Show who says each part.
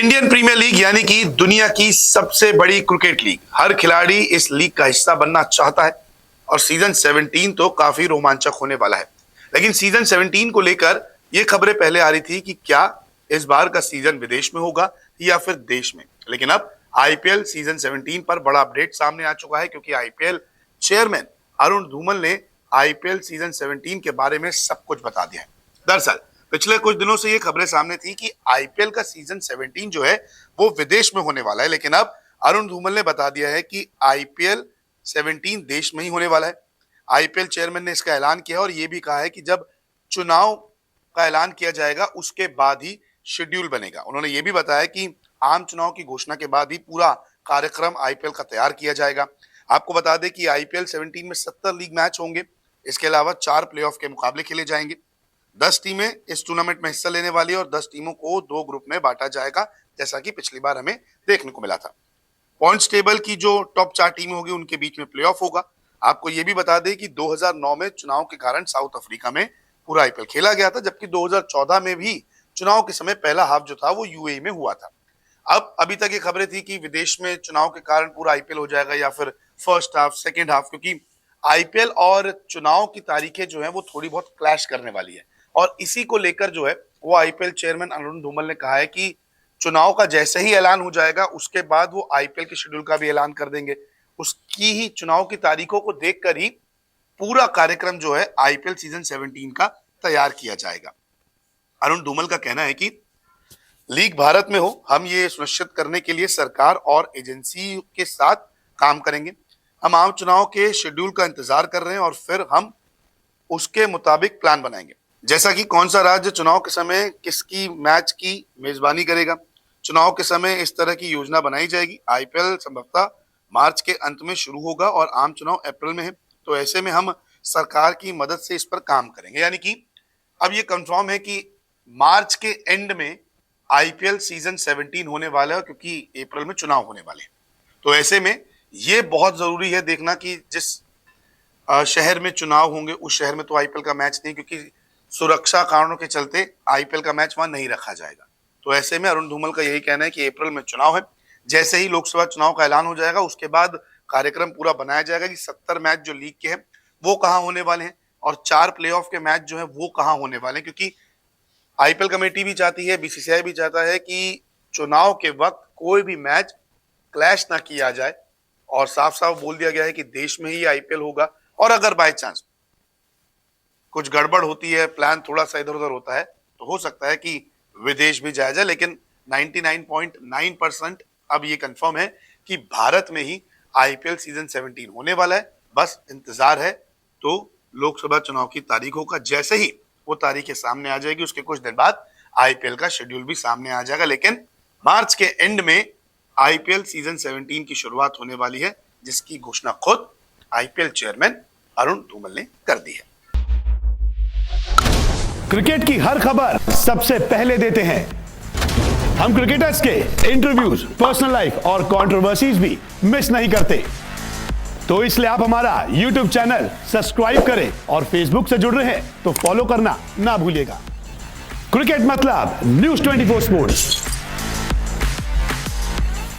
Speaker 1: Indian premiere league यानी कि दुनिया की सबसे बड़ी क्रिकेट लीग। हर खिलाड़ी इस लीग का हिस्सा बनना चाहता है और सीजन 17 तो काफी रोमांचक होने वाला है। लेकिन सीजन 17 को लेकर ये खबरें पहले आ रही थी कि क्या इस बार का सीजन विदेश में होगा या फिर देश में। लेकिन अब आईपीएल सीजन 17 पर बड़ा अपडेट सामने आ चुका है, क्योंकि आईपीएल चेयरमैन अरुण धूमल ने आईपीएल सीजन 17 के बारे में सब कुछ बता दिया है। दरअसल पिछले कुछ दिनों से ये खबरें सामने थी कि आईपीएल का सीजन 17 जो है वो विदेश में होने वाला है, लेकिन अब अरुण धूमल ने बता दिया है कि आईपीएल 17 देश में ही होने वाला है। आईपीएल चेयरमैन ने इसका ऐलान किया और ये भी कहा है कि जब चुनाव का ऐलान किया जाएगा उसके बाद ही शेड्यूल बनेगा। उन्होंने ये भी बताया कि आम चुनाव की घोषणा के बाद ही पूरा कार्यक्रम आईपीएल का तैयार किया जाएगा। आपको बता दें कि आईपीएल 17 में 70 लीग मैच होंगे। इसके अलावा 4 प्लेऑफ के मुकाबले खेले जाएंगे। 10 टीमें इस टूर्नामेंट में हिस्सा लेने वाली है और 10 टीमों को 2 ग्रुप में बांटा जाएगा, जैसा कि पिछली बार हमें देखने को मिला था। पॉइंट्स टेबल की जो टॉप 4 टीमें होगी उनके बीच में प्लेऑफ होगा। आपको ये भी बता दें कि 2009 में चुनाव के कारण साउथ अफ्रीका में पूरा आईपीएल खेला गया था, जबकि 2014 में भी चुनाव के समय पहला हाफ जो था वो यूएई में हुआ था। अब अभी तक ये खबरें थी कि विदेश में चुनाव के कारण पूरा आईपीएल हो जाएगा या फिर फर्स्ट हाफ सेकेंड हाफ, क्योंकि आईपीएल और चुनाव की तारीखें जो है वो थोड़ी बहुत क्लैश करने वाली है। और इसी को लेकर जो है वो आईपीएल चेयरमैन अरुण धूमल ने कहा है कि चुनाव का जैसे ही ऐलान हो जाएगा उसके बाद वो आईपीएल के शेड्यूल का भी ऐलान कर देंगे। उसकी ही चुनाव की तारीखों को देखकर ही पूरा कार्यक्रम जो है आईपीएल सीजन 17 का तैयार किया जाएगा। अरुण धूमल का कहना है कि लीग भारत में हो, हम ये सुनिश्चित करने के लिए सरकार और एजेंसी के साथ काम करेंगे। हम आम चुनाव के शेड्यूल का इंतजार कर रहे हैं और फिर हम उसके मुताबिक प्लान बनाएंगे, जैसा कि कौन सा राज्य चुनाव के समय किसकी मैच की मेजबानी करेगा। चुनाव के समय इस तरह की योजना बनाई जाएगी। आईपीएल संभवतः मार्च के अंत में शुरू होगा और आम चुनाव अप्रैल में है, तो ऐसे में हम सरकार की मदद से इस पर काम करेंगे। यानी कि अब ये कंफर्म है कि मार्च के एंड में आईपीएल सीजन 17 होने वाला है, क्योंकि अप्रैल में चुनाव होने वाले हैं। तो ऐसे में ये बहुत जरूरी है देखना कि जिस शहर में चुनाव होंगे उस शहर में तो आईपीएल का मैच नहीं, क्योंकि सुरक्षा कारणों के चलते आईपीएल का मैच वहां नहीं रखा जाएगा। तो ऐसे में अरुण धूमल का यही कहना है कि अप्रैल में चुनाव है, जैसे ही लोकसभा चुनाव का ऐलान हो जाएगा उसके बाद कार्यक्रम पूरा बनाया जाएगा कि 70 मैच जो लीग के हैं वो कहाँ होने वाले हैं और 4 प्लेऑफ के मैच जो है वो कहाँ होने वाले हैं, क्योंकि आईपीएल कमेटी भी चाहती है, बीसीसीआई भी चाहता है कि चुनाव के वक्त कोई भी मैच क्लैश ना किया जाए। और साफ साफ बोल दिया गया है कि देश में ही आईपीएल होगा और अगर बाय चांस कुछ गड़बड़ होती है, प्लान थोड़ा सा इधर उधर होता है, तो हो सकता है कि विदेश भी जाया जाए। लेकिन 99.9% अब ये कंफर्म है कि भारत में ही आईपीएल सीजन 17 होने वाला है। बस इंतजार है तो लोकसभा चुनाव की तारीखों का। जैसे ही वो तारीखें सामने आ जाएगी उसके कुछ दिन बाद आईपीएल का शेड्यूल भी सामने आ जाएगा। लेकिन मार्च के एंड में आईपीएल सीजन 17 की शुरुआत होने वाली है, जिसकी घोषणा खुद आईपीएल चेयरमैन अरुण धूमल ने कर दी है।
Speaker 2: क्रिकेट की हर खबर सबसे पहले देते हैं। हम क्रिकेटर्स के इंटरव्यूज, पर्सनल लाइफ और कंट्रोवर्सीज भी मिस नहीं करते, तो इसलिए आप हमारा YouTube चैनल सब्सक्राइब करें और Facebook से जुड़ रहे हैं तो फॉलो करना ना भूलिएगा। क्रिकेट मतलब न्यूज़ 24 स्पोर्ट्स।